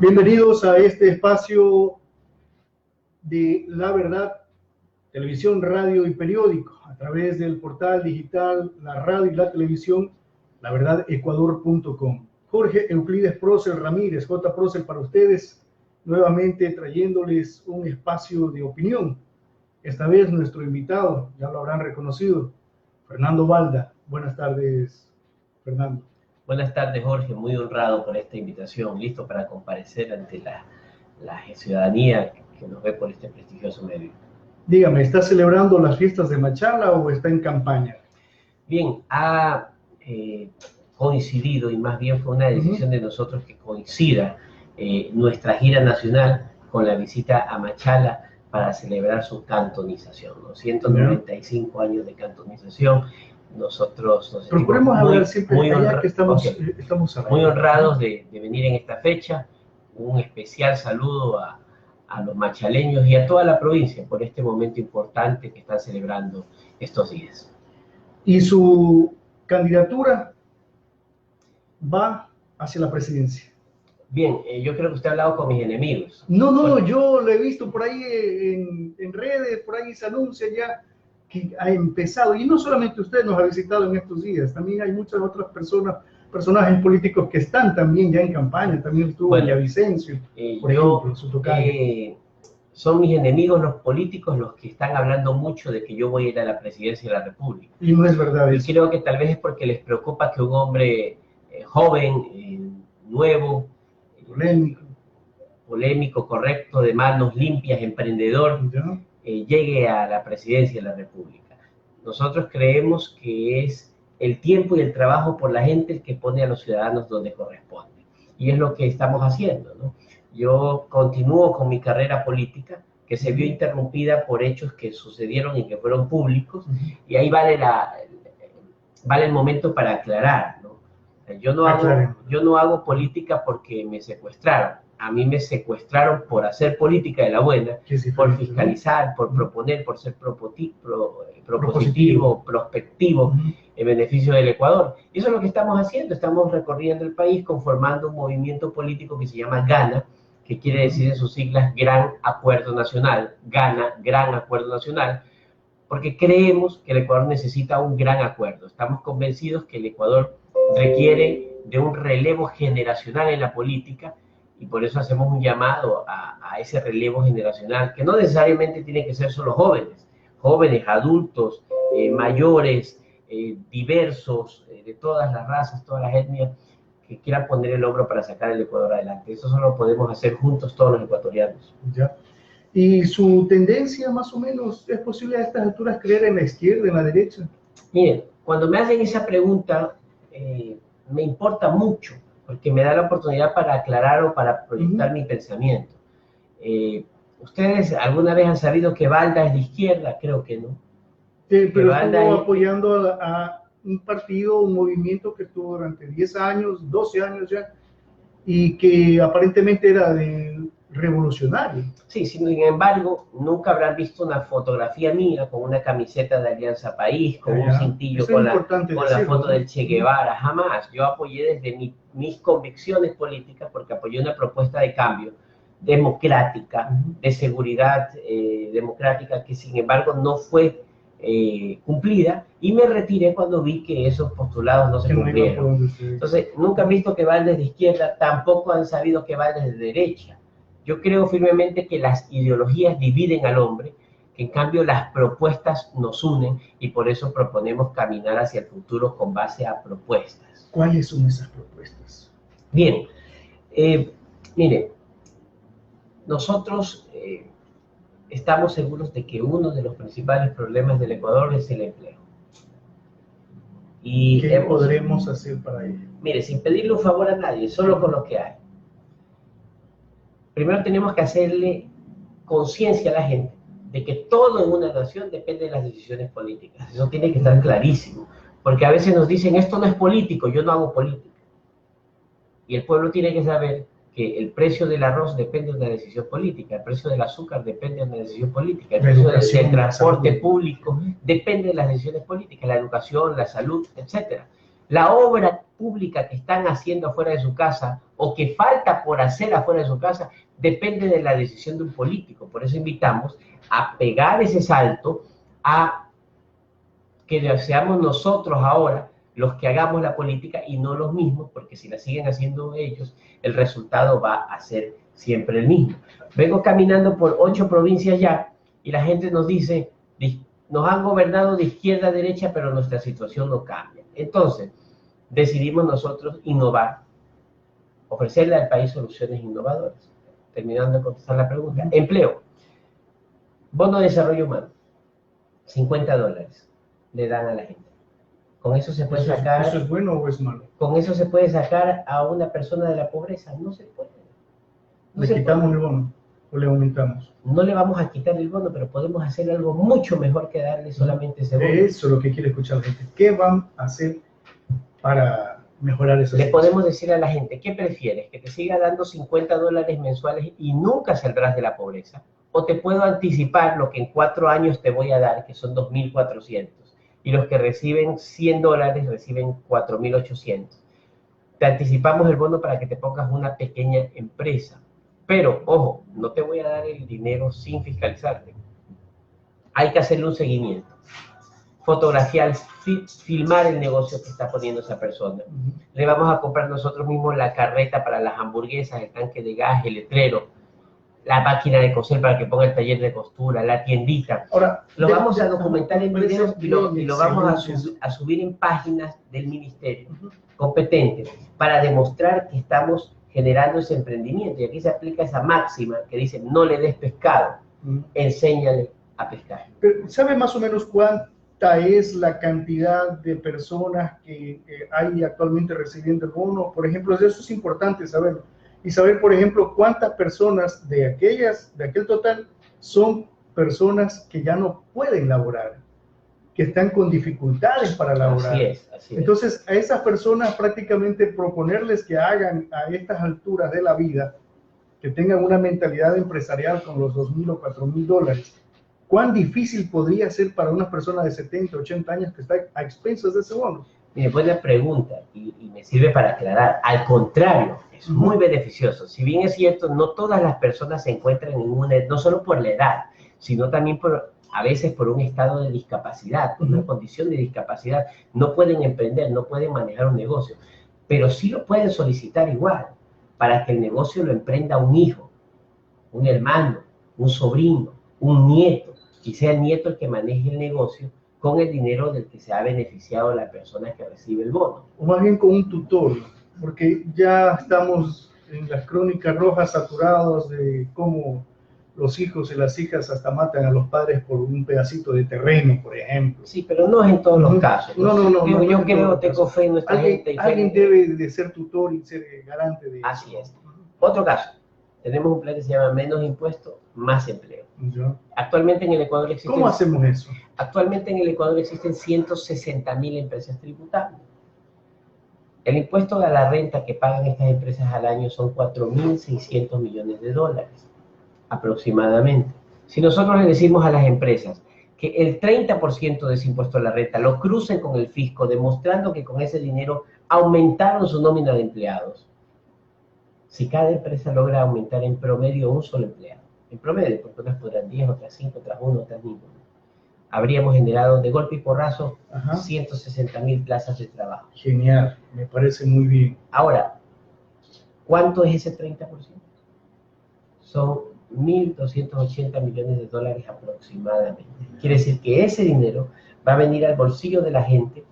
Bienvenidos a este espacio de La Verdad, televisión, radio y periódico, a través del portal digital, la radio y la televisión, laverdadecuador.com. Jorge Euclides Procel Ramírez, J. Procel para ustedes, nuevamente trayéndoles un espacio de opinión. Esta vez nuestro invitado, ya lo habrán reconocido, Fernando Balda. Buenas tardes, Fernando. Buenas tardes, Jorge. Muy honrado por esta invitación. Listo para comparecer ante la ciudadanía que nos ve por este prestigioso medio. Dígame, ¿está celebrando las fiestas de Machala o está en campaña? Bien, ha coincidido, y más bien fue una decisión de nosotros que coincida nuestra gira nacional con la visita a Machala para celebrar su cantonización, ¿no? 195 años de cantonización. Nosotros nos procuremos hablar siempre muy que estamos muy honrados de venir en esta fecha. Un especial saludo a los machaleños y a toda la provincia por este momento importante que están celebrando estos días. ¿Y su candidatura va hacia la presidencia? Bien, yo creo que usted ha hablado con mis enemigos. No, yo lo he visto por ahí en redes, por ahí se anuncia ya que ha empezado, y no solamente usted nos ha visitado en estos días, también hay muchas otras personajes políticos que están también ya en campaña, también estuvo Villavicencio, por ejemplo, su tocayo. Son mis enemigos los políticos los que están hablando mucho de que yo voy a ir a la presidencia de la República. Y no es verdad eso. Y creo que tal vez es porque les preocupa que un hombre joven, nuevo, polémico, correcto, de manos limpias, emprendedor, llegue a la presidencia de la República. Nosotros creemos que es el tiempo y el trabajo por la gente el que pone a los ciudadanos donde corresponde. Y es lo que estamos haciendo, ¿no? Yo continúo con mi carrera política, que se vio interrumpida por hechos que sucedieron y que fueron públicos, y ahí vale el momento para aclarar, ¿no? Yo no hago política porque me secuestraron. A mí me secuestraron por hacer política de la buena, por fiscalizar, por proponer, por ser propositivo, prospectivo en beneficio del Ecuador. Y eso es lo que estamos haciendo. Estamos recorriendo el país conformando un movimiento político que se llama GANA, que quiere decir en sus siglas Gran Acuerdo Nacional. GANA, Gran Acuerdo Nacional, porque creemos que el Ecuador necesita un gran acuerdo. Estamos convencidos que el Ecuador requiere de un relevo generacional en la política, y por eso hacemos un llamado a ese relevo generacional, que no necesariamente tiene que ser solo jóvenes, adultos, mayores, diversos, de todas las razas, todas las etnias, que quieran poner el hombro para sacar el Ecuador adelante. Eso solo lo podemos hacer juntos todos los ecuatorianos. Ya. ¿Y su tendencia, más o menos, es posible a estas alturas creer en la izquierda, en la derecha? Miren, cuando me hacen esa pregunta, me importa mucho, porque me da la oportunidad para aclarar o para proyectar mi pensamiento. ¿Ustedes alguna vez han sabido que Balda es de izquierda? Creo que no. Pero estuvo apoyando a un partido, un movimiento que estuvo durante 10 años, 12 años ya, y que aparentemente era revolucionario. Sí, sin embargo, nunca habrán visto una fotografía mía con una camiseta de Alianza País, con un cintillo, con la foto del Che Guevara. Jamás. Yo apoyé desde mis convicciones políticas, porque apoyé una propuesta de cambio democrática, de seguridad democrática, que sin embargo no fue cumplida, y me retiré cuando vi que esos postulados no se cumplieron. Entonces, nunca han visto que Balda es de izquierda, tampoco han sabido que Balda es de derecha. Yo creo firmemente que las ideologías dividen al hombre, que en cambio las propuestas nos unen, y por eso proponemos caminar hacia el futuro con base a propuestas. ¿Cuáles son esas propuestas? Bien, mire, nosotros estamos seguros de que uno de los principales problemas del Ecuador es el empleo. Y ¿qué podremos hacer para ello? Mire, sin pedirle un favor a nadie, solo con lo que hay. Primero tenemos que hacerle conciencia a la gente de que todo en una nación depende de las decisiones políticas. Eso tiene que estar clarísimo, porque a veces nos dicen, esto no es político, yo no hago política. Y el pueblo tiene que saber que el precio del arroz depende de una decisión política, el precio del azúcar depende de una decisión política, el precio del transporte público depende de las decisiones políticas, la educación, la salud, etc. La obra pública que están haciendo afuera de su casa o que falta por hacer afuera de su casa depende de la decisión de un político. Por eso invitamos a pegar ese salto, a que seamos nosotros ahora los que hagamos la política y no los mismos, porque si la siguen haciendo ellos, el resultado va a ser siempre el mismo. Vengo caminando por 8 provincias ya y la gente nos dice, nos han gobernado de izquierda a derecha, pero nuestra situación no cambia. Entonces, decidimos nosotros innovar, ofrecerle al país soluciones innovadoras. Terminando de contestar la pregunta. Empleo. Bono de desarrollo humano. $50 le dan a la gente. Con eso se puede sacar... ¿Eso es bueno o es malo? Con eso se puede sacar a una persona de la pobreza. No se puede. ¿Le quitamos el bono o le aumentamos? No le vamos a quitar el bono, pero podemos hacer algo mucho mejor que darle solamente ese bono. Eso es lo que quiere escuchar la gente. ¿Qué van a hacer para mejorar esa Le situación? podemos decir a la gente, ¿qué prefieres? ¿Que te siga dando $50 mensuales y nunca saldrás de la pobreza? ¿O te puedo anticipar lo que en 4 años te voy a dar, que son 2.400? Y los que reciben $100 reciben 4.800. Te anticipamos el bono para que te pongas una pequeña empresa. Pero, ojo, no te voy a dar el dinero sin fiscalizarte. Hay que hacerle un seguimiento. Fotografiar, filmar el negocio que está poniendo esa persona. Le vamos a comprar nosotros mismos la carreta para las hamburguesas, el tanque de gas, el letrero, la máquina de coser para que ponga el taller de costura, la tiendita. Ahora, lo vamos a documentar en videos y lo vamos a subir en páginas del ministerio competente para demostrar que estamos generando ese emprendimiento. Y aquí se aplica esa máxima que dice, no le des pescado, enséñale a pescar. Pero, ¿sabe más o menos cuánta es la cantidad de personas que hay actualmente recibiendo el bono? Por ejemplo, eso es importante saberlo. Y saber, por ejemplo, cuántas personas de aquel total son personas que ya no pueden laborar, que están con dificultades para laborar. Así es. Entonces, a esas personas prácticamente proponerles que hagan a estas alturas de la vida, que tengan una mentalidad empresarial con los $2.000 o $4.000, ¿cuán difícil podría ser para una persona de 70, 80 años que está a expensas de ese bono? Mire, buena pregunta y me sirve para aclarar. Al contrario, es muy beneficioso. Si bien es cierto, no todas las personas se encuentran en no solo por la edad, sino también a veces por un estado de discapacidad, por una condición de discapacidad. No pueden emprender, no pueden manejar un negocio, pero sí lo pueden solicitar igual, para que el negocio lo emprenda un hijo, un hermano, un sobrino, un nieto, y sea el nieto el que maneje el negocio con el dinero del que se ha beneficiado la persona que recibe el bono. O más bien con un tutor, porque ya estamos en las crónicas rojas saturados de cómo los hijos y las hijas hasta matan a los padres por un pedacito de terreno, por ejemplo. Sí, pero no es en todos los casos. No, yo creo, tengo fe en nuestra gente. Alguien debe de ser tutor y ser garante de eso. Así es. Otro caso. Tenemos un plan que se llama menos impuestos, más empleo. ¿Ya? Actualmente en el Ecuador existen... ¿Cómo hacemos eso? Actualmente en el Ecuador existen 160.000 empresas tributables. El impuesto a la renta que pagan estas empresas al año son $4.600 millones aproximadamente. Si nosotros le decimos a las empresas que el 30% de ese impuesto a la renta lo crucen con el fisco, demostrando que con ese dinero aumentaron su nómina de empleados, si cada empresa logra aumentar en promedio un solo empleado, en promedio, porque unas podrán 10, otras 5, otras 1, otras ninguno, habríamos generado de golpe y porrazo 160.000 plazas de trabajo. Genial, me parece muy bien. Ahora, ¿cuánto es ese 30%? Son $1.280 millones aproximadamente. Quiere decir que ese dinero va a venir al bolsillo de la gente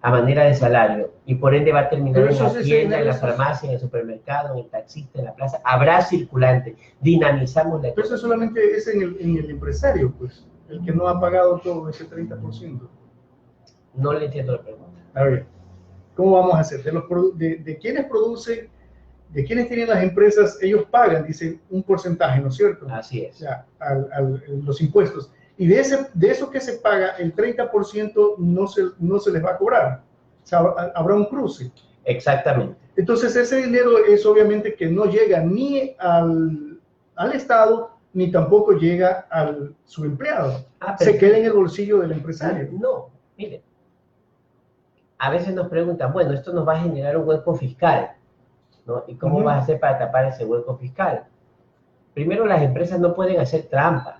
a manera de salario y por ende va a terminar en la tienda, en la farmacia, en el supermercado, en el taxista, en la plaza. Habrá circulante, dinamizamos la economía. Pero eso solamente es en el empresario, pues, el que no ha pagado todo ese 30%. No le entiendo la pregunta. A ver, ¿cómo vamos a hacer? De quienes producen, de quienes tienen las empresas, ellos pagan, dice, un porcentaje, ¿no es cierto? Así es. O sea, los impuestos. Y de eso que se paga, el 30% no se les va a cobrar. O sea, habrá un cruce. Exactamente. Entonces, ese dinero es obviamente que no llega ni al Estado, ni tampoco llega al subempleado. Se queda en el bolsillo del empresario. No, mire. a veces nos preguntan, bueno, esto nos va a generar un hueco fiscal, ¿no? ¿Y cómo vas a hacer para tapar ese hueco fiscal? Primero, las empresas no pueden hacer trampa.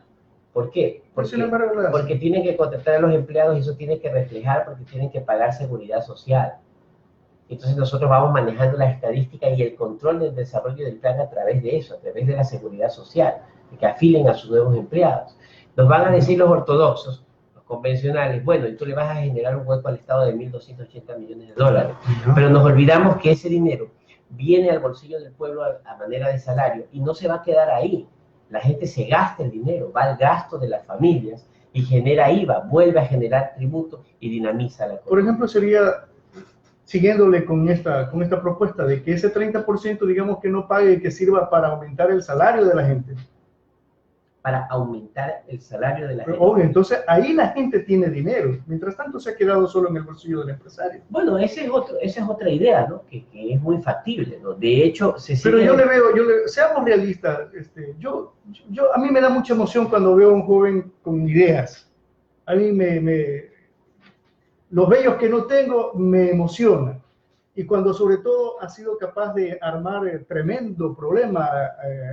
¿Por qué? Porque tienen que contratar a los empleados y eso tiene que reflejar porque tienen que pagar seguridad social. Entonces nosotros vamos manejando la estadística y el control del desarrollo del plan a través de eso, a través de la seguridad social, de que afilen a sus nuevos empleados. Nos van a decir los ortodoxos, los convencionales, bueno, y tú le vas a generar un hueco al Estado de 1.280 millones de dólares. Pero nos olvidamos que ese dinero viene al bolsillo del pueblo a manera de salario y no se va a quedar ahí. La gente se gasta el dinero, va al gasto de las familias y genera IVA, vuelve a generar tributo y dinamiza la economía. Por ejemplo, sería, siguiéndole con esta propuesta de que ese 30%, digamos, que no pague, que sirva para aumentar el salario de la gente. Para aumentar el salario de la gente. Obvio, entonces ahí la gente tiene dinero. Mientras tanto se ha quedado solo en el bolsillo del empresario. Bueno, esa es otra idea, ¿no? Que es muy factible, ¿no? De hecho, Pero yo le veo, seamos realistas, a mí me da mucha emoción cuando veo a un joven con ideas. A mí los bellos que no tengo me emocionan. Y cuando sobre todo ha sido capaz de armar tremendo problema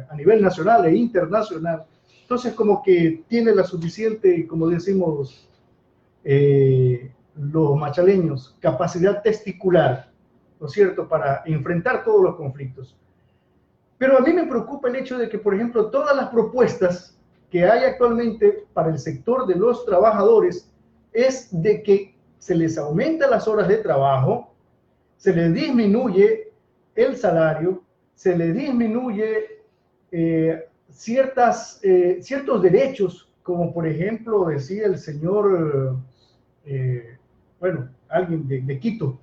a nivel nacional e internacional, entonces como que tiene la suficiente, como decimos los machaleños, capacidad testicular, ¿no es cierto?, para enfrentar todos los conflictos. Pero a mí me preocupa el hecho de que, por ejemplo, todas las propuestas que hay actualmente para el sector de los trabajadores es de que se les aumenta las horas de trabajo, se les disminuye el salario, se les disminuye ciertos derechos, como por ejemplo decía el señor, alguien de Quito,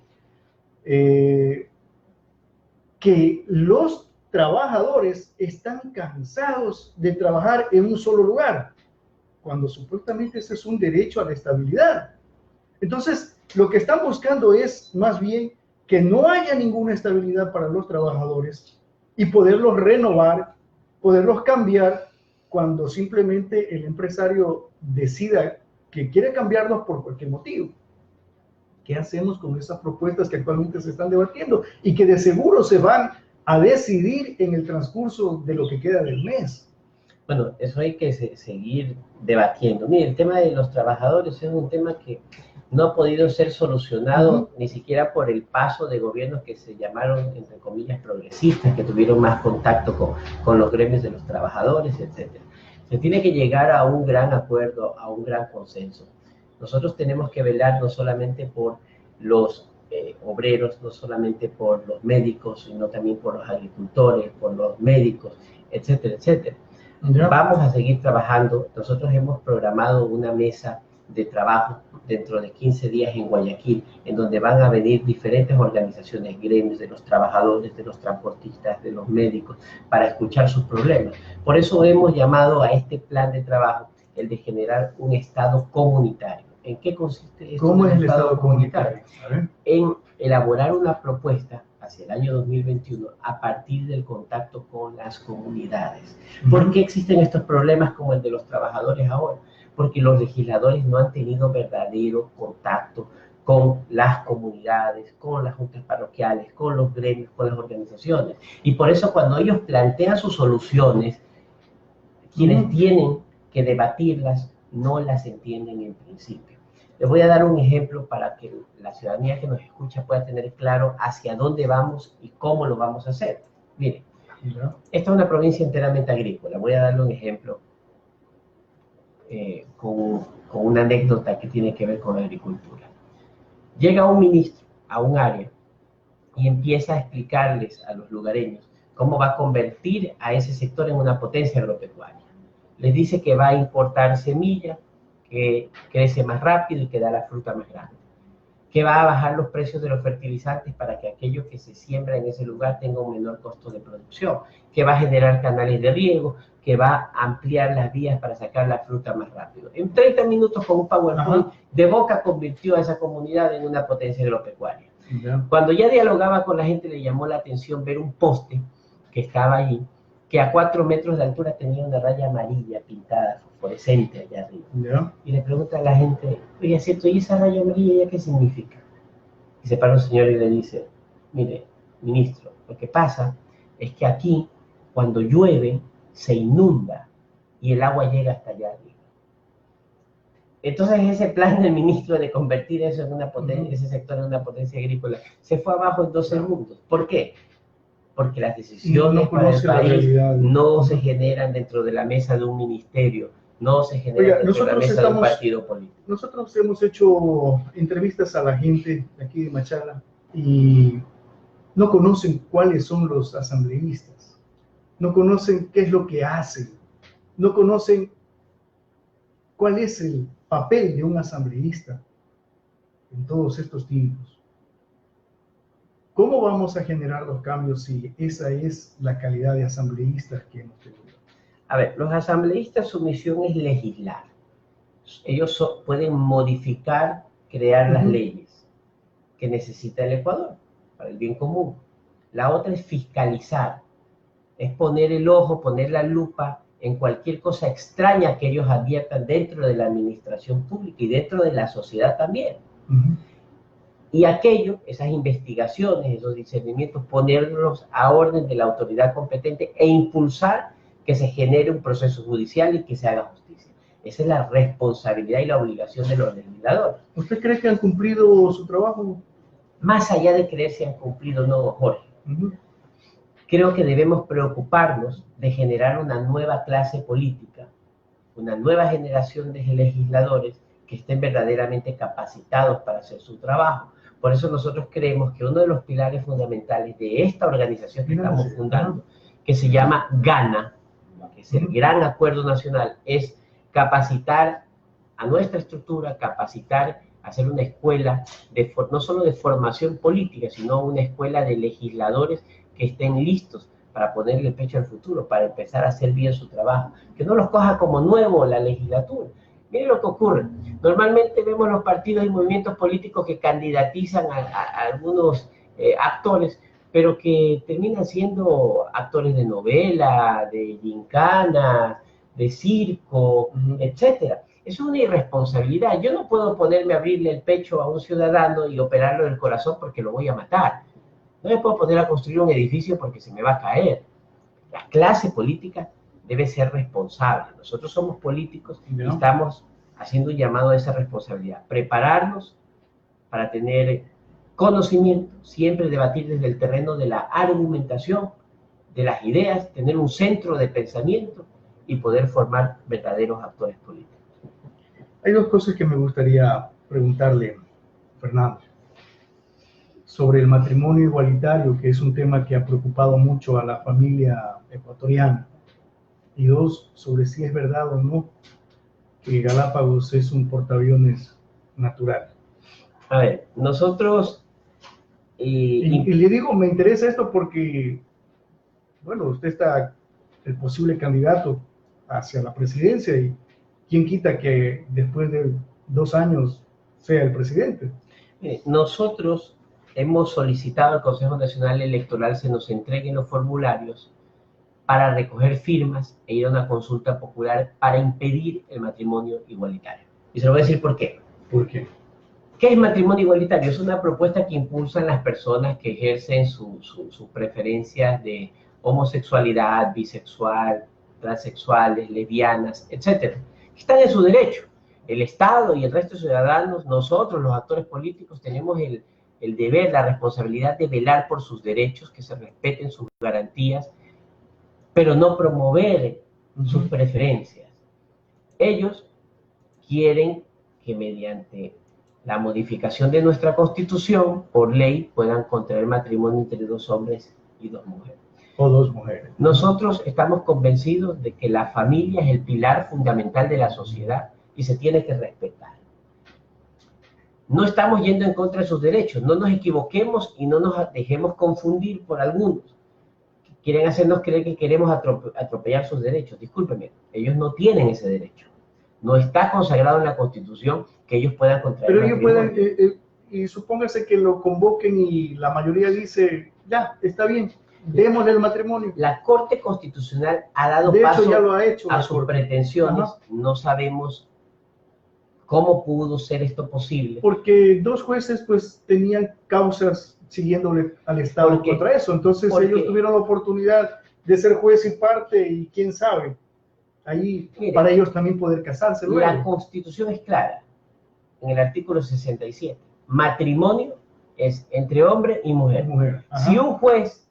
que los trabajadores están cansados de trabajar en un solo lugar, cuando supuestamente ese es un derecho a la estabilidad. Entonces, lo que están buscando es más bien que no haya ninguna estabilidad para los trabajadores y poderlos renovar, poderlos cambiar cuando simplemente el empresario decida que quiere cambiarlos por cualquier motivo. ¿Qué hacemos con esas propuestas que actualmente se están debatiendo y que de seguro se van a decidir en el transcurso de lo que queda del mes? Bueno, eso hay que seguir debatiendo. Mire, el tema de los trabajadores es un tema que no ha podido ser solucionado ni siquiera por el paso de gobiernos que se llamaron, entre comillas, progresistas, que tuvieron más contacto con los gremios de los trabajadores, etc. Se tiene que llegar a un gran acuerdo, a un gran consenso. Nosotros tenemos que velar no solamente por los obreros, no solamente por los médicos, sino también por los agricultores, por los médicos, etcétera, etcétera. Vamos a seguir trabajando. Nosotros hemos programado una mesa de trabajo dentro de 15 días en Guayaquil, en donde van a venir diferentes organizaciones, gremios de los trabajadores, de los transportistas, de los médicos, para escuchar sus problemas. Por eso hemos llamado a este plan de trabajo el de generar un Estado comunitario. ¿En qué consiste esto? ¿Cómo es el Estado comunitario? En elaborar una propuesta hacia el año 2021 a partir del contacto con las comunidades. ¿Por qué existen estos problemas como el de los trabajadores ahora? Porque los legisladores no han tenido verdadero contacto con las comunidades, con las juntas parroquiales, con los gremios, con las organizaciones. Y por eso cuando ellos plantean sus soluciones, quienes tienen que debatirlas no las entienden en principio. Les voy a dar un ejemplo para que la ciudadanía que nos escucha pueda tener claro hacia dónde vamos y cómo lo vamos a hacer. Miren, esta es una provincia enteramente agrícola. Voy a darle un ejemplo con una anécdota que tiene que ver con la agricultura. Llega un ministro a un área y empieza a explicarles a los lugareños cómo va a convertir a ese sector en una potencia agropecuaria. Les dice que va a importar semilla, que crece más rápido y que da la fruta más grande, que va a bajar los precios de los fertilizantes para que aquello que se siembra en ese lugar tenga un menor costo de producción, que va a generar canales de riego, que va a ampliar las vías para sacar la fruta más rápido. En 30 minutos con un PowerPoint, de boca convirtió a esa comunidad en una potencia agropecuaria. Cuando ya dialogaba con la gente, le llamó la atención ver un poste que estaba allí, que a 4 metros de altura tenía una raya amarilla pintada, fosforescente allá arriba. Y le pregunta a la gente, oye, ¿cierto? ¿Y esa raya amarilla ya qué significa? Y se para un señor y le dice, mire, ministro, lo que pasa es que aquí, cuando llueve, se inunda y el agua llega hasta allá arriba. Entonces ese plan del ministro de convertir eso en una potencia, ese sector en una potencia agrícola, se fue abajo en 2 segundos. ¿Por qué? Porque las decisiones para el país no se generan dentro de la mesa de un ministerio, no se generan dentro de la mesa de un partido político. Nosotros hemos hecho entrevistas a la gente de aquí de Machala y no conocen cuáles son los asambleístas, no conocen qué es lo que hacen, no conocen cuál es el papel de un asambleísta en todos estos tiempos. ¿Cómo vamos a generar los cambios si esa es la calidad de asambleístas que hemos tenido? A ver, los asambleístas, su misión es legislar. Ellos pueden modificar, crear las leyes que necesita el Ecuador para el bien común. La otra es fiscalizar, es poner el ojo, poner la lupa en cualquier cosa extraña que ellos adviertan dentro de la administración pública y dentro de la sociedad también. Y aquello, esas investigaciones, esos discernimientos, ponerlos a orden de la autoridad competente e impulsar que se genere un proceso judicial y que se haga justicia. Esa es la responsabilidad y la obligación de los legisladores. ¿Usted cree que han cumplido su trabajo? Más allá de creer si han cumplido o no, Jorge, creo que debemos preocuparnos de generar una nueva clase política, una nueva generación de legisladores que estén verdaderamente capacitados para hacer su trabajo. Por eso nosotros creemos que uno de los pilares fundamentales de esta organización que estamos fundando, que se llama GANA, que es el Gran Acuerdo Nacional, es capacitar a nuestra estructura, capacitar, hacer una escuela no solo de formación política, sino una escuela de legisladores que estén listos para ponerle pecho al futuro, para empezar a hacer bien su trabajo, que no los coja como nuevo la legislatura. Miren lo que ocurre. Normalmente vemos los partidos y movimientos políticos que candidatizan a algunos actores, pero que terminan siendo actores de novela, de gincanas, de circo, etcétera. Es una irresponsabilidad. Yo no puedo ponerme a abrirle el pecho a un ciudadano y operarlo del corazón porque lo voy a matar. No me puedo poner a construir un edificio porque se me va a caer. La clase política debe ser responsable. Nosotros somos políticos y estamos haciendo un llamado a esa responsabilidad. Prepararnos para tener conocimiento, siempre debatir desde el terreno de la argumentación, de las ideas, tener un centro de pensamiento y poder formar verdaderos actores políticos. Hay 2 cosas que me gustaría preguntarle, Fernando. Sobre el matrimonio igualitario, que es un tema que ha preocupado mucho a la familia ecuatoriana. Y 2, sobre si es verdad o no que Galápagos es un portaaviones natural. A ver, nosotros... Y le digo, me interesa esto porque, bueno, usted está el posible candidato hacia la presidencia y quién quita que después de 2 años sea el presidente. Nosotros hemos solicitado al Consejo Nacional Electoral se nos entreguen los formularios para recoger firmas e ir a una consulta popular para impedir el matrimonio igualitario. Y se lo voy a decir por qué. ¿Por qué? ¿Qué es matrimonio igualitario? Es una propuesta que impulsan las personas que ejercen sus preferencias de homosexualidad, bisexual, transexuales, lesbianas, etc. Están en su derecho. El Estado y el resto de ciudadanos, nosotros, los actores políticos, tenemos el deber, la responsabilidad de velar por sus derechos, que se respeten sus garantías, pero no promover sus preferencias. Ellos quieren que mediante la modificación de nuestra Constitución, por ley, puedan contraer matrimonio entre 2 hombres y 2 mujeres. O 2 mujeres. Nosotros estamos convencidos de que la familia es el pilar fundamental de la sociedad y se tiene que respetar. No estamos yendo en contra de sus derechos, no nos equivoquemos y no nos dejemos confundir por algunos. Quieren hacernos creer que queremos atropellar sus derechos. Discúlpenme, ellos no tienen ese derecho. No está consagrado en la Constitución que ellos puedan contraer. Pero ellos pueden, y supóngase que lo convoquen y la mayoría dice, ya, está bien, démosle el matrimonio. La Corte Constitucional ha dado de paso hecho, ya lo ha hecho, a sus pretensiones. No sabemos ¿Cómo pudo ser esto posible? Porque dos jueces pues tenían causas siguiéndole al Estado contra eso, entonces ellos tuvieron la oportunidad de ser juez y parte y quién sabe, ahí mire, para ellos también poder casarse luego. La Constitución es clara, en el artículo 67, matrimonio es entre hombre y mujer. Si un juez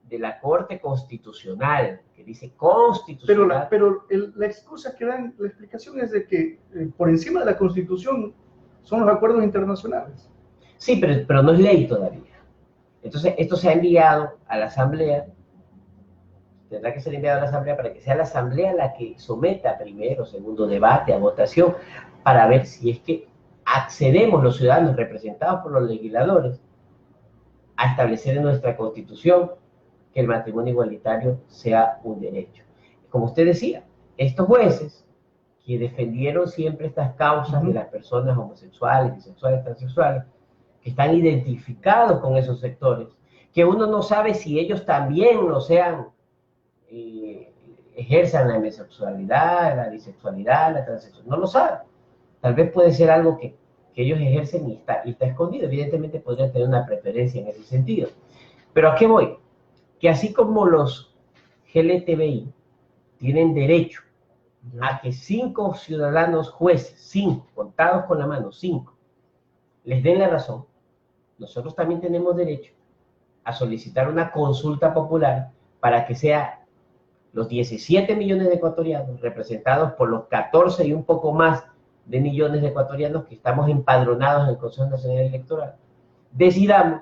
de la Corte Constitucional, que dice constitucional... Pero la excusa que dan, la explicación es de que por encima de la Constitución son los acuerdos internacionales. Sí, pero no es ley todavía. Entonces, esto se ha enviado a la Asamblea, tendrá que ser enviado a la Asamblea para que sea la Asamblea la que someta primero, segundo debate, a votación, para ver si es que accedemos los ciudadanos representados por los legisladores a establecer en nuestra Constitución que el matrimonio igualitario sea un derecho. Como usted decía, estos jueces que defendieron siempre estas causas de las personas homosexuales, bisexuales, transexuales, que están identificados con esos sectores, que uno no sabe si ellos también lo sean, ejerzan la homosexualidad, la bisexualidad, la transexualidad, no lo sabe. Tal vez puede ser algo que ellos ejercen y está escondido. Evidentemente podrían tener una preferencia en ese sentido. Pero ¿a qué voy? Que así como los LGTBI tienen derecho a que 5 ciudadanos jueces, 5, contados con la mano, 5, les den la razón, nosotros también tenemos derecho a solicitar una consulta popular para que sea los 17 millones de ecuatorianos representados por los 14 y un poco más de millones de ecuatorianos que estamos empadronados en el Consejo Nacional Electoral, decidamos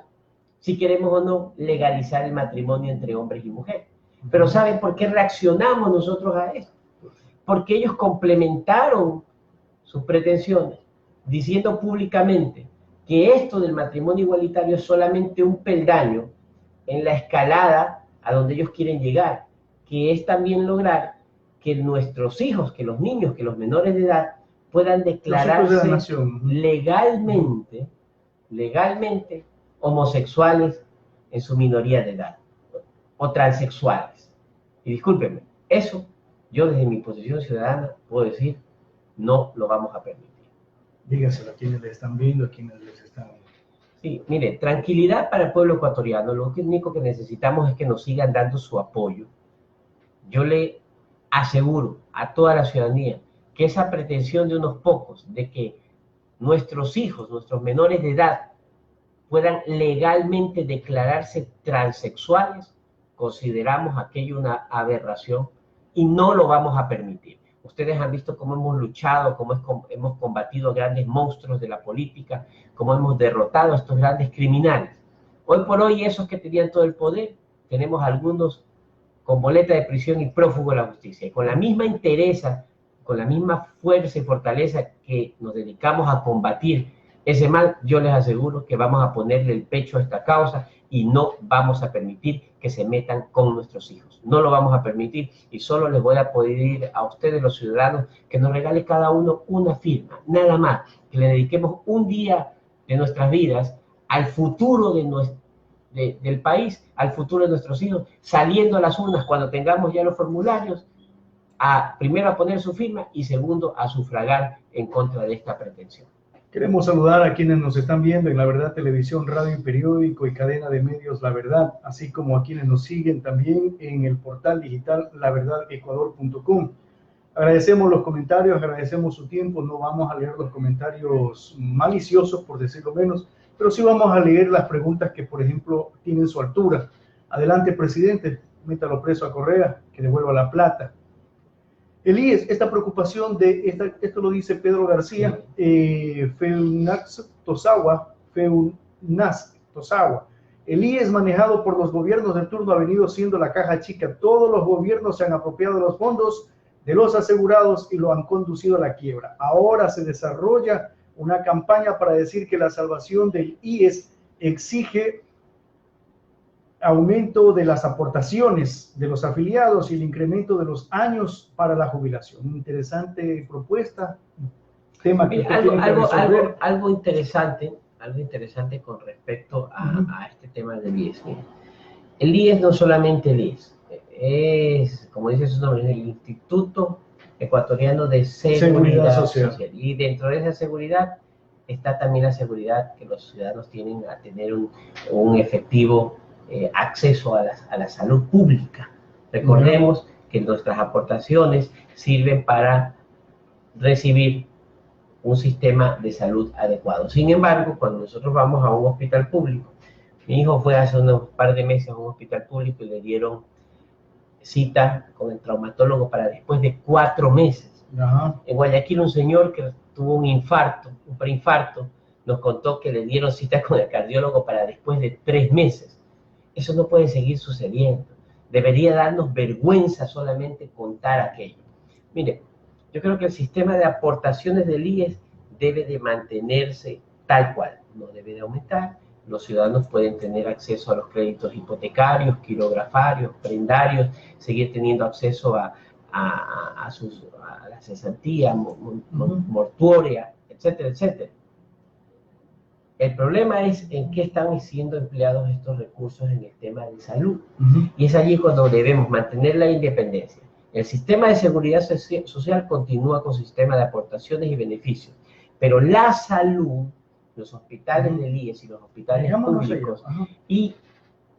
si queremos o no legalizar el matrimonio entre hombres y mujeres. Pero ¿saben por qué reaccionamos nosotros a esto? Porque ellos complementaron sus pretensiones diciendo públicamente que esto del matrimonio igualitario es solamente un peldaño en la escalada a donde ellos quieren llegar, que es también lograr que nuestros hijos, que los niños, que los menores de edad puedan declararse legalmente homosexuales en su minoría de edad, o transexuales. Y discúlpenme, eso yo desde mi posición ciudadana puedo decir, no lo vamos a permitir. Dígaselo a quienes le están viendo, a quienes les están... Sí, mire, tranquilidad para el pueblo ecuatoriano. Lo único que necesitamos es que nos sigan dando su apoyo. Yo le aseguro a toda la ciudadanía que esa pretensión de unos pocos de que nuestros hijos, nuestros menores de edad, puedan legalmente declararse transexuales, consideramos aquello una aberración y no lo vamos a permitir. Ustedes han visto cómo hemos luchado, cómo hemos combatido a grandes monstruos de la política, cómo hemos derrotado a estos grandes criminales. Hoy por hoy, esos que tenían todo el poder, tenemos algunos con boleta de prisión y prófugo de la justicia. Y con la misma entereza, con la misma fuerza y fortaleza que nos dedicamos a combatir ese mal, yo les aseguro que vamos a ponerle el pecho a esta causa y no vamos a permitir que se metan con nuestros hijos. No lo vamos a permitir y solo les voy a pedir a ustedes, los ciudadanos, que nos regale cada uno una firma, nada más, que le dediquemos un día de nuestras vidas al futuro del país, al futuro de nuestros hijos, saliendo a las urnas cuando tengamos ya los formularios, primero a poner su firma y segundo a sufragar en contra de esta pretensión. Queremos saludar a quienes nos están viendo en La Verdad Televisión, Radio y Periódico y cadena de medios La Verdad, así como a quienes nos siguen también en el portal digital laverdadecuador.com. Agradecemos los comentarios, agradecemos su tiempo, no vamos a leer los comentarios maliciosos, por decirlo menos, pero sí vamos a leer las preguntas que, por ejemplo, tienen su altura. Adelante, presidente, métalo preso a Correa, que devuelva la plata. El IES, esta preocupación esto lo dice Pedro García, Feunas Tosawa. El IES manejado por los gobiernos de turno ha venido siendo la caja chica. Todos los gobiernos se han apropiado de los fondos de los asegurados y lo han conducido a la quiebra. Ahora se desarrolla una campaña para decir que la salvación del IES exige aumento de las aportaciones de los afiliados y el incremento de los años para la jubilación. Interesante propuesta, tema que algo interesante con respecto a este tema del IES. El IES no solamente el IES, es, como dice su nombre, el Instituto ecuatoriano de seguridad social. Y dentro de esa seguridad está también la seguridad que los ciudadanos tienen a tener un efectivo acceso a la salud pública. Recordemos que nuestras aportaciones sirven para recibir un sistema de salud adecuado. Sin embargo, cuando nosotros vamos a un hospital público, mi hijo fue hace unos par de meses a un hospital público y le dieron cita con el traumatólogo para después de 4 meses. Ajá. En Guayaquil, un señor que tuvo un infarto, un preinfarto, nos contó que le dieron cita con el cardiólogo para después de 3 meses. Eso no puede seguir sucediendo. Debería darnos vergüenza solamente contar aquello. Mire, yo creo que el sistema de aportaciones del IES debe de mantenerse tal cual, no debe de aumentar. Los ciudadanos pueden tener acceso a los créditos hipotecarios, quirografarios, prendarios, seguir teniendo acceso a la cesantía mortuoria, etcétera, etcétera. El problema es en qué están siendo empleados estos recursos en el tema de salud. Y es allí cuando debemos mantener la independencia. El sistema de seguridad social continúa con su sistema de aportaciones y beneficios, pero la salud, los hospitales del IES y los hospitales públicos y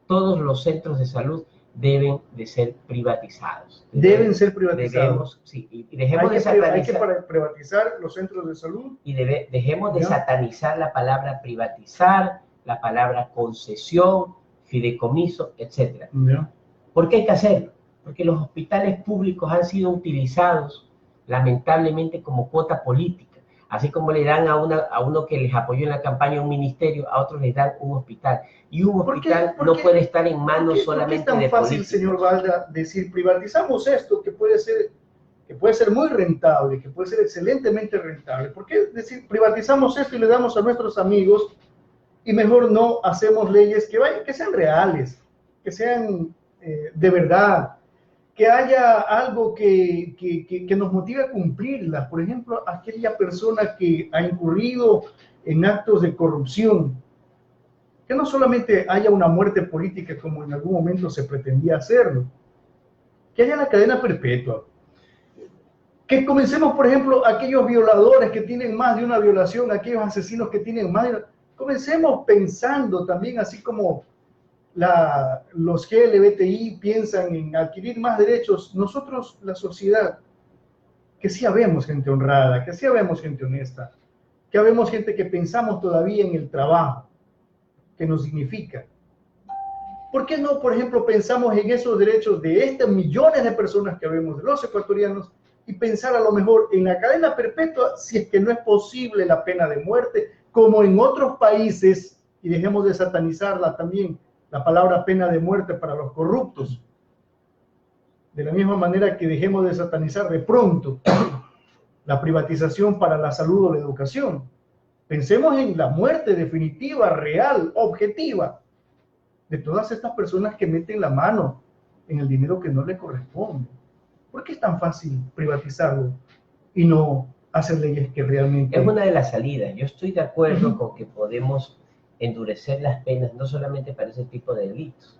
todos los centros de salud deben de ser privatizados. Deben ser privatizados. Y dejemos de satanizar. Hay que privatizar los centros de salud. Y dejemos de satanizar la palabra privatizar, la palabra concesión, fideicomiso, etc. ¿Por qué hay que hacerlo? Porque los hospitales públicos han sido utilizados lamentablemente como cuota política. Así como le dan a uno que les apoyó en la campaña un ministerio, a otros les dan un hospital. Y un hospital no puede estar en manos solamente de políticos. ¿Por qué es tan fácil, señor Balda, decir privatizamos esto que puede ser muy rentable, que puede ser excelentemente rentable? ¿Por qué decir privatizamos esto y le damos a nuestros amigos y mejor no hacemos leyes que sean reales, que sean de verdad? Que haya algo que nos motive a cumplirlas. Por ejemplo, aquella persona que ha incurrido en actos de corrupción, que no solamente haya una muerte política como en algún momento se pretendía hacerlo, que haya la cadena perpetua. Que comencemos, por ejemplo, aquellos violadores que tienen más de una violación, aquellos asesinos que tienen más de una... Comencemos pensando también, así como los LGBTI piensan en adquirir más derechos, nosotros, la sociedad, que sí habemos gente honrada, que sí habemos gente honesta, que habemos gente que pensamos todavía en el trabajo, que nos significa. ¿Por qué no, por ejemplo, pensamos en esos derechos de estos millones de personas que habemos, de los ecuatorianos, y pensar a lo mejor en la cadena perpetua, si es que no es posible la pena de muerte, como en otros países, y dejemos de satanizarla también, la palabra pena de muerte para los corruptos. De la misma manera que dejemos de satanizar de pronto la privatización para la salud o la educación. Pensemos en la muerte definitiva, real, objetiva, de todas estas personas que meten la mano en el dinero que no le corresponde. ¿Por qué es tan fácil privatizarlo y no hacer leyes que realmente... Es una de las salidas. Yo estoy de acuerdo con que podemos endurecer las penas, no solamente para ese tipo de delitos,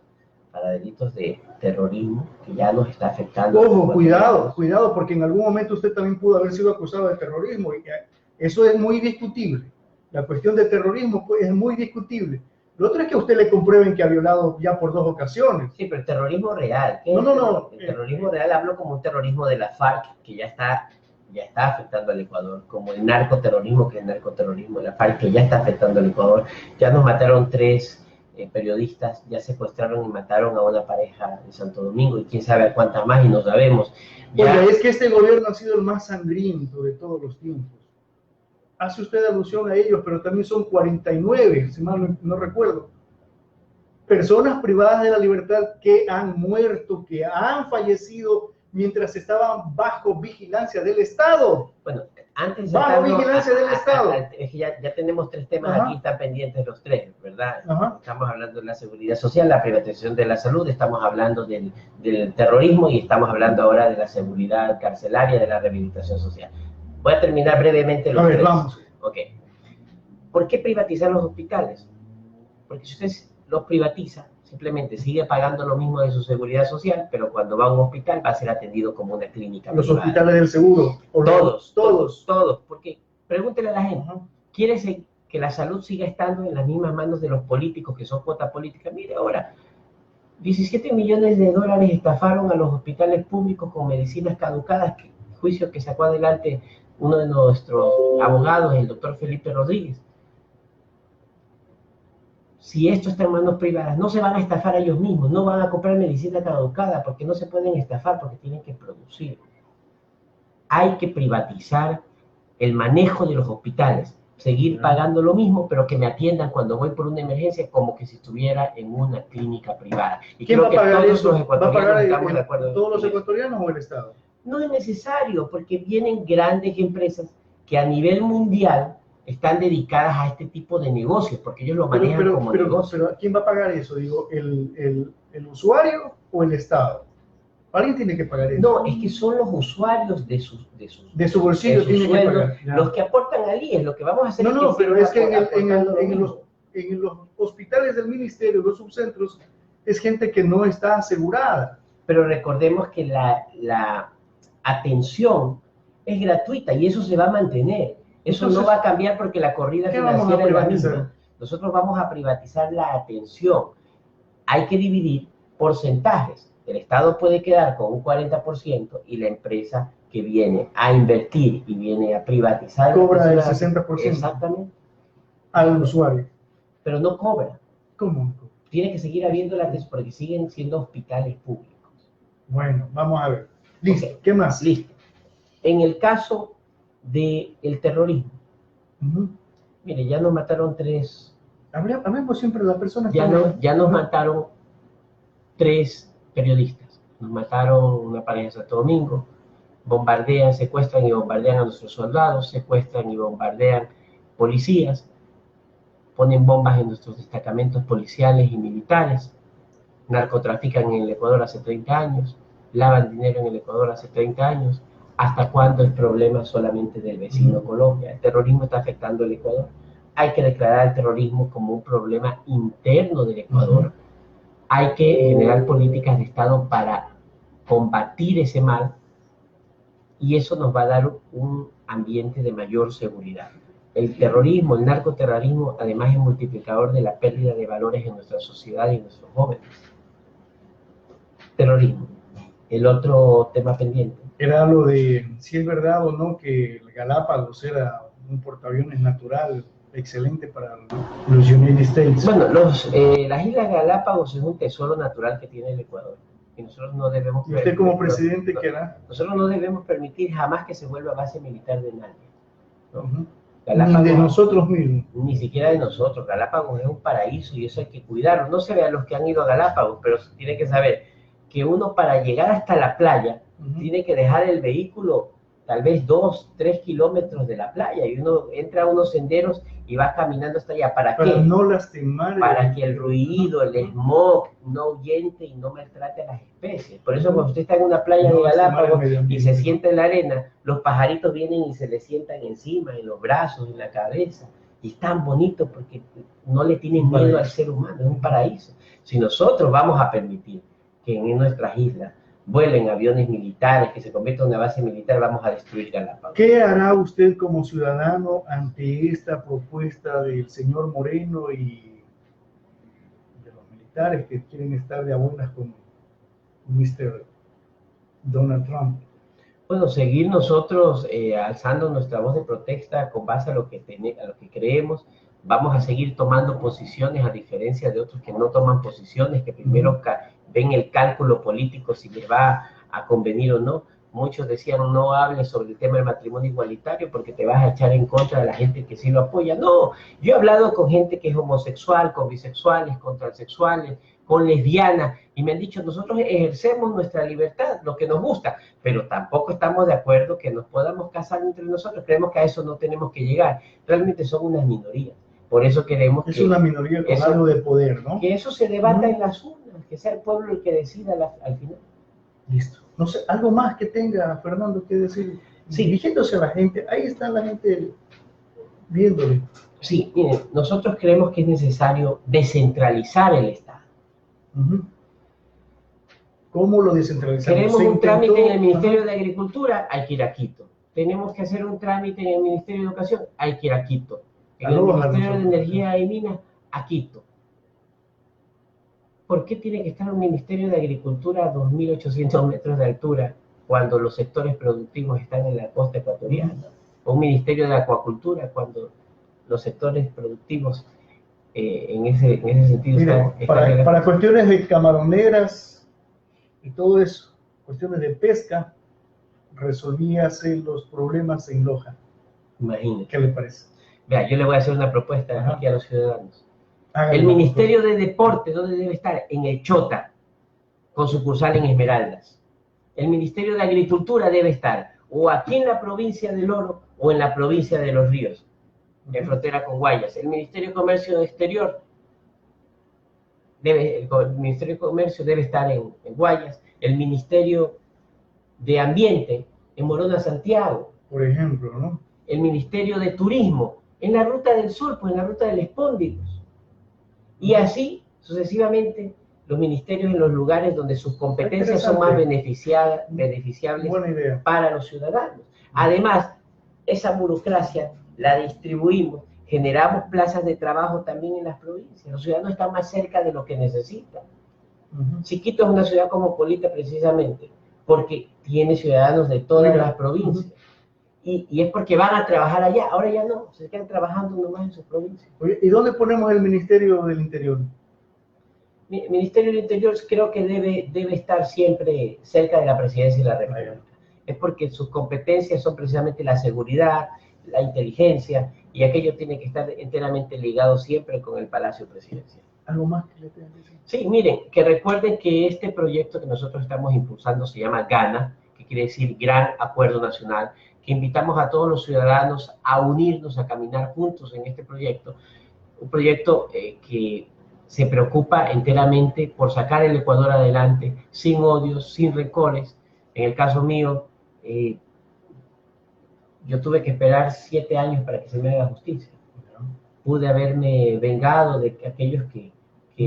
para delitos de terrorismo, que ya nos está afectando. Ojo, cuidado, porque en algún momento usted también pudo haber sido acusado de terrorismo, y eso es muy discutible. La cuestión de terrorismo pues, es muy discutible. Lo otro es que a usted le comprueben que ha violado ya por 2 ocasiones. Sí, pero el terrorismo real. No. El terrorismo real hablo como un terrorismo de la FARC, que ya está afectando al Ecuador, como el narcoterrorismo, que es el narcoterrorismo de la FARC, que ya está afectando al Ecuador. Ya nos mataron 3 periodistas, ya secuestraron y mataron a una pareja en Santo Domingo, y quién sabe a cuántas más, y no sabemos. Oiga, es que este gobierno ha sido el más sangriento de todos los tiempos. Hace usted alusión a ellos, pero también son 49, si mal no recuerdo, personas privadas de la libertad que han muerto, que han fallecido mientras estaban bajo vigilancia del Estado. Bueno, antes de bajo vigilancia del Estado. Es que ya tenemos 3 temas aquí, están pendientes los 3, ¿verdad? Ajá. Estamos hablando de la seguridad social, la privatización de la salud, estamos hablando del terrorismo y estamos hablando ahora de la seguridad carcelaria, de la rehabilitación social. Voy a terminar brevemente los 3. Vamos. Ok. ¿Por qué privatizar los hospitales? Porque si usted los privatiza, Simplemente sigue pagando lo mismo de su seguridad social, pero cuando va a un hospital va a ser atendido como una clínica Los privada. hospitales del seguro. Todos. Porque pregúntele a la gente, ¿quiere que la salud siga estando en las mismas manos de los políticos que son cuota política? Mire ahora, 17 millones de dólares estafaron a los hospitales públicos con medicinas caducadas, juicio que sacó adelante uno de nuestros abogados, el doctor Felipe Rodríguez. Si esto está en manos privadas, no se van a estafar a ellos mismos, no van a comprar medicina caducada porque no se pueden estafar, porque tienen que producir. Hay que privatizar el manejo de los hospitales, seguir pagando lo mismo, pero que me atiendan cuando voy por una emergencia como que si estuviera en una clínica privada. Y ¿quién va a pagar eso? ¿Va a pagar todos los ecuatorianos o el Estado? No es necesario, porque vienen grandes empresas que a nivel mundial están dedicadas a este tipo de negocios, porque ellos lo manejan como negocio. Pero ¿quién va a pagar eso? Digo, ¿el usuario o el Estado? Alguien tiene que pagar eso. No, es que son los usuarios de su bolsillo tienen que pagar. Los que aportan al IES, lo que vamos a hacer pero es que en los hospitales del ministerio, los subcentros, es gente que no está asegurada. Pero recordemos que la atención es gratuita y eso se va a mantener. Eso no va a cambiar porque la corrida financiera es la misma. Nosotros vamos a privatizar la atención. Hay que dividir porcentajes. El Estado puede quedar con un 40% y la empresa que viene a invertir y viene a privatizar cobra el 60%. Exactamente. Al usuario. Pero no cobra. ¿Cómo? Tiene que seguir habiendo la atención porque siguen siendo hospitales públicos. Bueno, vamos a ver. Listo. Okay. ¿Qué más? Listo. En el caso del terrorismo, mire, ya nos mataron 3. Hablemos siempre de la persona. Ya nos mataron 3 periodistas. Nos mataron una pareja de Santo Domingo, bombardean, secuestran y bombardean a nuestros soldados, secuestran y bombardean policías, ponen bombas en nuestros destacamentos policiales y militares, narcotrafican en el Ecuador hace 30 años, lavan dinero en el Ecuador hace 30 años. ¿Hasta cuándo es problema solamente del vecino Colombia? El terrorismo está afectando el Ecuador. Hay que declarar el terrorismo como un problema interno del Ecuador. Hay que generar políticas de Estado para combatir ese mal y eso nos va a dar un ambiente de mayor seguridad. El terrorismo, el narcoterrorismo, además es multiplicador de la pérdida de valores en nuestra sociedad y en nuestros jóvenes. Terrorismo. El otro tema pendiente. Era lo de si es verdad o no que el Galápagos era un portaaviones natural excelente para los United States. Bueno, las Islas Galápagos es un tesoro natural que tiene el Ecuador. Y nosotros no debemos... ¿Y usted como presidente qué hará? Nosotros no debemos permitir jamás que se vuelva base militar de nadie, ¿no? Galápagos, ni de nosotros mismos. Ni siquiera de nosotros. Galápagos es un paraíso y eso hay que cuidarlo. No se ve a los que han ido a Galápagos, pero tiene que saber que uno para llegar hasta la playa tiene que dejar el vehículo tal vez 2, 3 kilómetros de la playa y uno entra a unos senderos y va caminando hasta allá. ¿Para qué? No lastimar. Para que el ruido, el smog no ahuyente y no maltrate a las especies. Por eso cuando usted está en una playa de Galápagos y se sienta en la arena, los pajaritos vienen y se le sientan encima, en los brazos, en la cabeza. Y es tan bonito porque no le tienen miedo al ser humano, es un paraíso. Si nosotros vamos a permitir que en nuestras islas vuelen aviones militares, que se convierta en una base militar, vamos a destruir Galápagos. ¿Qué hará usted como ciudadano ante esta propuesta del señor Moreno y de los militares que quieren estar de a buenas con Mr. Donald Trump? Bueno, seguir nosotros alzando nuestra voz de protesta con base a lo que creemos. Vamos a seguir tomando posiciones a diferencia de otros que no toman posiciones, que primero ven el cálculo político si les va a convenir o no. Muchos decían no hables sobre el tema del matrimonio igualitario porque te vas a echar en contra de la gente que sí lo apoya. No, yo he hablado con gente que es homosexual, con bisexuales, con transexuales, con lesbianas y me han dicho nosotros ejercemos nuestra libertad, lo que nos gusta, pero tampoco estamos de acuerdo que nos podamos casar entre nosotros. Creemos que a eso no tenemos que llegar. Realmente son unas minorías. Por eso queremos es una minoría con algo de poder, ¿no? Que eso se debata en las urnas, que sea el pueblo el que decida al final. Listo. No sé, algo más que tenga Fernando que decir. Sí. Dirigiéndose a la gente, ahí está la gente viéndole. Sí, miren, nosotros creemos que es necesario descentralizar el Estado. ¿Cómo lo descentralizamos? Queremos un trámite en el Ministerio de Agricultura, hay que ir a Quito. Tenemos que hacer un trámite en el Ministerio de Educación, hay que ir a Quito. En el Ministerio de Energía y Minas, a Quito. ¿Por qué tiene que estar un Ministerio de Agricultura a 2.800 metros de altura cuando los sectores productivos están en la costa ecuatoriana? O un Ministerio de Acuacultura cuando los sectores productivos en ese sentido están para cuestiones de camaroneras y todo eso, cuestiones de pesca, resolvíase los problemas en Loja. Imagínate. ¿Qué le parece? Vea, yo le voy a hacer una propuesta aquí a los ciudadanos. El Ministerio de Deporte, ¿dónde debe estar? En el Chota, con sucursal en Esmeraldas. El Ministerio de Agricultura debe estar o aquí en la provincia del Oro o en la provincia de Los Ríos, en frontera con Guayas. El Ministerio de Comercio Exterior el Ministerio de Comercio debe estar en Guayas. El Ministerio de Ambiente en Morona, Santiago. Por ejemplo, ¿no? El Ministerio de Turismo en la Ruta del Sol, pues en la Ruta del Espóndilos. Y así, sucesivamente, los ministerios en los lugares donde sus competencias son más beneficiables para los ciudadanos. Además, esa burocracia la distribuimos, generamos plazas de trabajo también en las provincias. Los ciudadanos están más cerca de lo que necesitan. Quito es una ciudad cosmopolita precisamente porque tiene ciudadanos de todas las provincias. Y es porque van a trabajar allá. Ahora ya no, se quedan trabajando nomás en sus provincias. Oye, ¿y dónde ponemos el Ministerio del Interior? El Ministerio del Interior creo que debe estar siempre cerca de la Presidencia de la República. Es porque sus competencias son precisamente la seguridad, la inteligencia, y aquello tiene que estar enteramente ligado siempre con el Palacio Presidencial. ¿Algo más que le tengan que decir? Sí, miren, que recuerden que este proyecto que nosotros estamos impulsando se llama GANA, que quiere decir Gran Acuerdo Nacional, que invitamos a todos los ciudadanos a unirnos, a caminar juntos en este proyecto. Un proyecto que se preocupa enteramente por sacar el Ecuador adelante, sin odios, sin rencores. En el caso mío, yo tuve que esperar 7 años para que se me haga justicia. Pude haberme vengado de aquellos que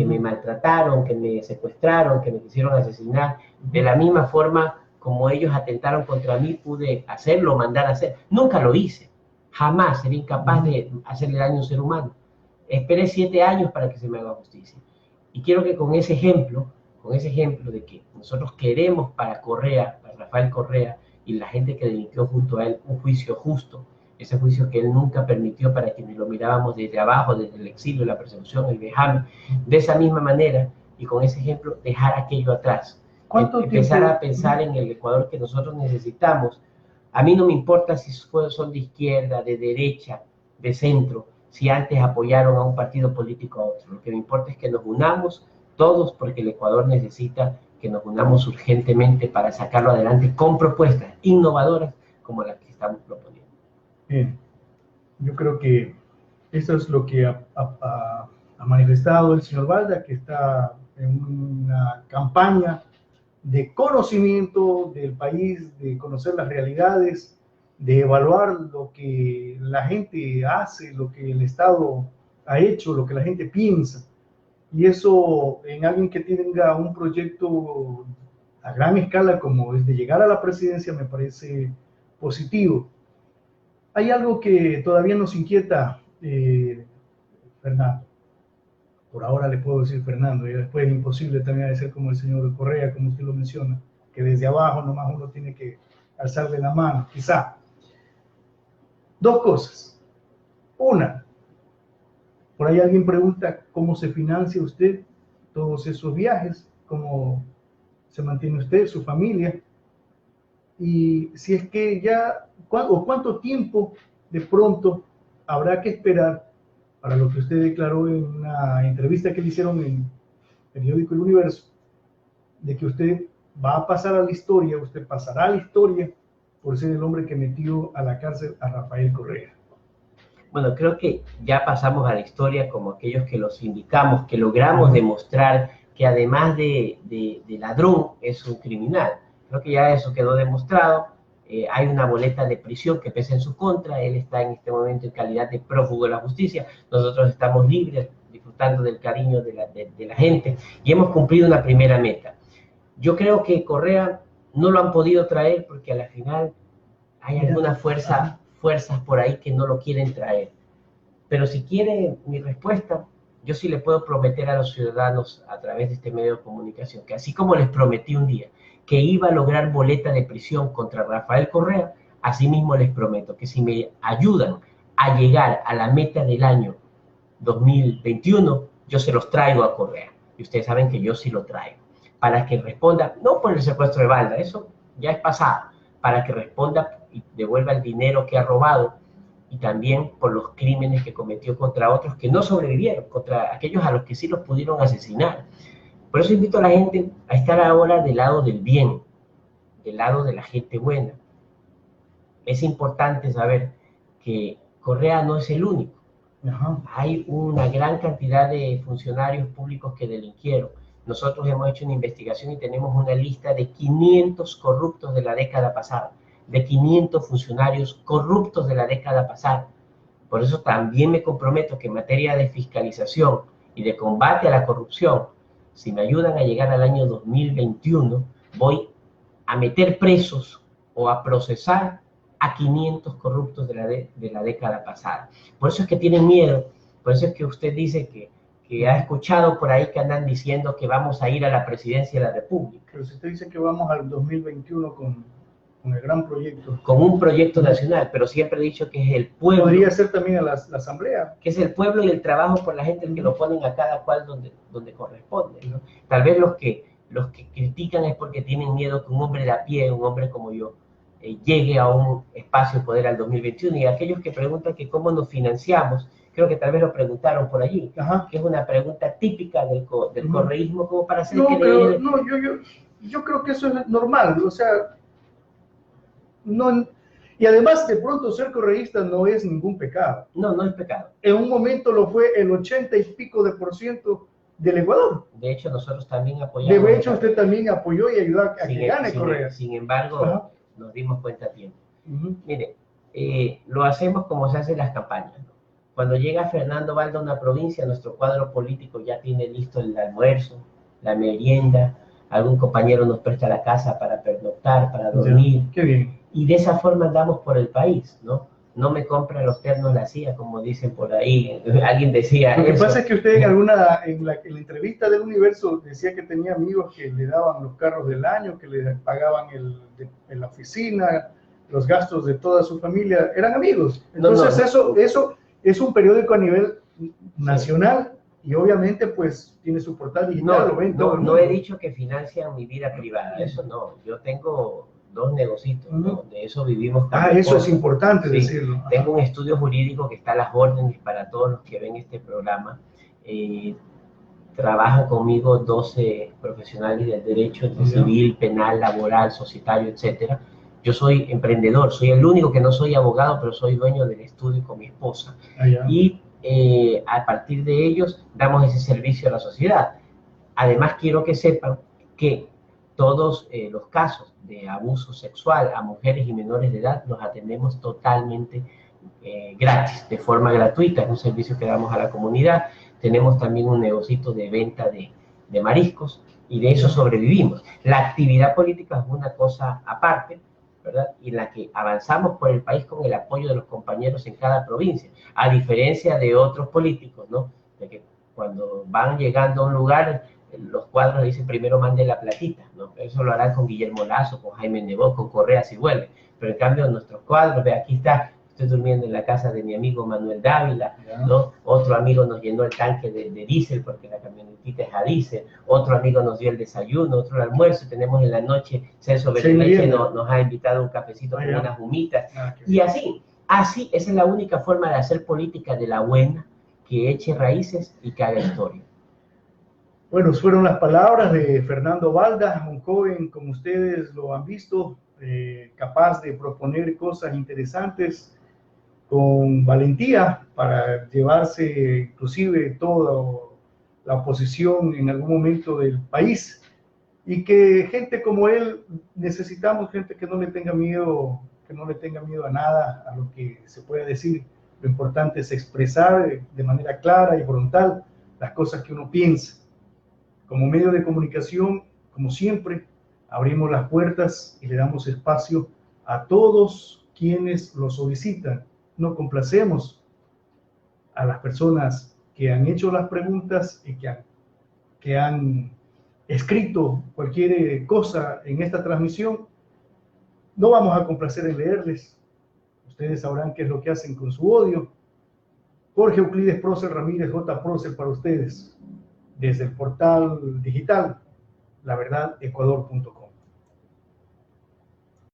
me maltrataron, que me secuestraron, que me quisieron asesinar. De la misma forma como ellos atentaron contra mí, pude hacerlo, mandar a hacer. Nunca lo hice. Jamás sería incapaz de hacerle daño a un ser humano. Esperé 7 años para que se me haga justicia. Y quiero que con ese ejemplo de que nosotros queremos para Correa, para Rafael Correa y la gente que delinquió junto a él, un juicio justo, ese juicio que él nunca permitió para quienes lo mirábamos desde abajo, desde el exilio, la persecución, el vejamen, de esa misma manera y con ese ejemplo dejar aquello atrás. Empezar a pensar en el Ecuador que nosotros necesitamos. A mí no me importa si son de izquierda, de derecha, de centro, si antes apoyaron a un partido político a otro. Lo que me importa es que nos unamos todos porque el Ecuador necesita que nos unamos urgentemente para sacarlo adelante con propuestas innovadoras como las que estamos proponiendo. Bien, yo creo que eso es lo que ha manifestado el señor Balda, que está en una campaña de conocimiento del país, de conocer las realidades, de evaluar lo que la gente hace, lo que el Estado ha hecho, lo que la gente piensa. Y eso en alguien que tenga un proyecto a gran escala como es de llegar a la presidencia me parece positivo. Hay algo que todavía nos inquieta, Fernando. Por ahora le puedo decir Fernando, y después es imposible también ser como el señor Correa, como usted lo menciona, que desde abajo nomás uno tiene que alzarle la mano, quizá. 2 cosas. Una, por ahí alguien pregunta cómo se financia usted todos esos viajes, cómo se mantiene usted, su familia, y si es que ya, o cuánto tiempo de pronto habrá que esperar para lo que usted declaró en una entrevista que le hicieron en el periódico El Universo, de que usted va a pasar a la historia, usted pasará a la historia por ser el hombre que metió a la cárcel a Rafael Correa. Bueno, creo que ya pasamos a la historia como aquellos que los indicamos, que logramos demostrar que además de ladrón es un criminal. Creo que ya eso quedó demostrado. Hay una boleta de prisión que pesa en su contra. Él está en este momento en calidad de prófugo de la justicia. Nosotros estamos libres, disfrutando disfrutando del cariño de la gente y hemos cumplido una primera meta. Yo creo que Correa no lo han podido traer porque a la final hay algunas fuerzas por ahí que no lo quieren traer. Pero si quiere mi respuesta, yo sí le puedo prometer a los ciudadanos a través de este medio de comunicación que así como les prometí un día que iba a lograr boleta de prisión contra Rafael Correa, asimismo les prometo que si me ayudan a llegar a la meta del año 2021, yo se los traigo a Correa. Y ustedes saben que yo sí lo traigo. Para que responda, no por el secuestro de Balda, eso ya es pasado, para que responda y devuelva el dinero que ha robado y también por los crímenes que cometió contra otros que no sobrevivieron, contra aquellos a los que sí los pudieron asesinar. Por eso invito a la gente a estar ahora del lado del bien, del lado de la gente buena. Es importante saber que Correa no es el único. Hay una gran cantidad de funcionarios públicos que delinquieron. Nosotros hemos hecho una investigación y tenemos una lista de 500 corruptos de la década pasada, de 500 funcionarios corruptos de la década pasada. Por eso también me comprometo que en materia de fiscalización y de combate a la corrupción, si me ayudan a llegar al año 2021, voy a meter presos o a procesar a 500 corruptos de la década pasada. Por eso es que tienen miedo, por eso es que usted dice que ha escuchado por ahí que andan diciendo que vamos a ir a la presidencia de la República. Pero si usted dice que vamos al 2021 con el gran proyecto. Con un proyecto nacional, pero siempre he dicho que es el pueblo. Podría ser también a la asamblea. Que es el pueblo y el trabajo por la gente el que lo ponen a cada cual donde corresponde, ¿no? Tal vez los que critican es porque tienen miedo que un hombre de a pie, un hombre como yo, llegue a un espacio de poder al 2021, y aquellos que preguntan que cómo nos financiamos, creo que tal vez lo preguntaron por allí, que es una pregunta típica del correísmo, como para hacer creer... Yo creo que eso es normal, o sea, no, y además de pronto ser correísta no es ningún pecado. No es pecado. En un momento lo fue el 80 y pico % del Ecuador. De hecho, nosotros también apoyamos... De hecho, usted también apoyó y ayudó a que gane Correa. Sin embargo, nos dimos cuenta a tiempo. Mire, lo hacemos como se hacen las campañas, ¿no? Cuando llega Fernando Balda a una provincia, nuestro cuadro político ya tiene listo el almuerzo, la merienda, algún compañero nos presta la casa para pernoctar, para dormir. Qué bien. Y de esa forma andamos por el país, ¿no? No me compran los ternos la CIA, como dicen por ahí. Alguien decía Lo que eso. pasa es que usted en la entrevista del Universo decía que tenía amigos que le daban los carros del año, que le pagaban en la oficina, los gastos de toda su familia. Eran amigos. Entonces eso es un periódico a nivel nacional y obviamente pues tiene su portal digital. No he dicho que financian mi vida privada. Eso no. Yo tengo 2 negocios, ¿no? De eso vivimos. Eso es importante decirlo. Tengo un estudio jurídico que está a las órdenes para todos los que ven este programa. Trabajan conmigo 12 profesionales del derecho, de civil, penal, laboral, societario, etcétera. Yo soy emprendedor, soy el único que no soy abogado, pero soy dueño del estudio con mi esposa. Y a partir de ellos damos ese servicio a la sociedad. Además, quiero que sepan que todos los casos de abuso sexual a mujeres y menores de edad los atendemos totalmente gratis, de forma gratuita. Es un servicio que damos a la comunidad. Tenemos también un negocito de venta de mariscos y de eso sobrevivimos. La actividad política es una cosa aparte, ¿verdad? Y en la que avanzamos por el país con el apoyo de los compañeros en cada provincia, a diferencia de otros políticos, ¿no? De que cuando van llegando a un lugar, los cuadros dicen primero mande la platita, ¿no? Eso lo harán con Guillermo Lazo, con Jaime Nebot, con Correa si vuelve. Pero en cambio nuestros cuadros, ve, aquí está, estoy durmiendo en la casa de mi amigo Manuel Dávila, ¿no? Otro amigo nos llenó el tanque de diésel porque la camionetita es a diésel, otro amigo nos dio el desayuno, otro el almuerzo, tenemos en la noche, Celso Berleche nos ha invitado un cafecito con unas humitas, y así, esa es la única forma de hacer política de la buena, que eche raíces y que haga historia. Bueno, fueron las palabras de Fernando Balda, un joven como ustedes lo han visto, capaz de proponer cosas interesantes, con valentía para llevarse inclusive toda la oposición en algún momento del país, y que gente como él, necesitamos gente que no le tenga miedo, a nada, a lo que se pueda decir. Lo importante es expresar de manera clara y frontal las cosas que uno piensa. Como medio de comunicación, como siempre, abrimos las puertas y le damos espacio a todos quienes lo solicitan. No complacemos a las personas que han hecho las preguntas y que han escrito cualquier cosa en esta transmisión. No vamos a complacer en leerles. Ustedes sabrán qué es lo que hacen con su odio. Jorge Euclides Prócer Ramírez, J. Prócer para ustedes, desde el portal digital laverdadecuador.com.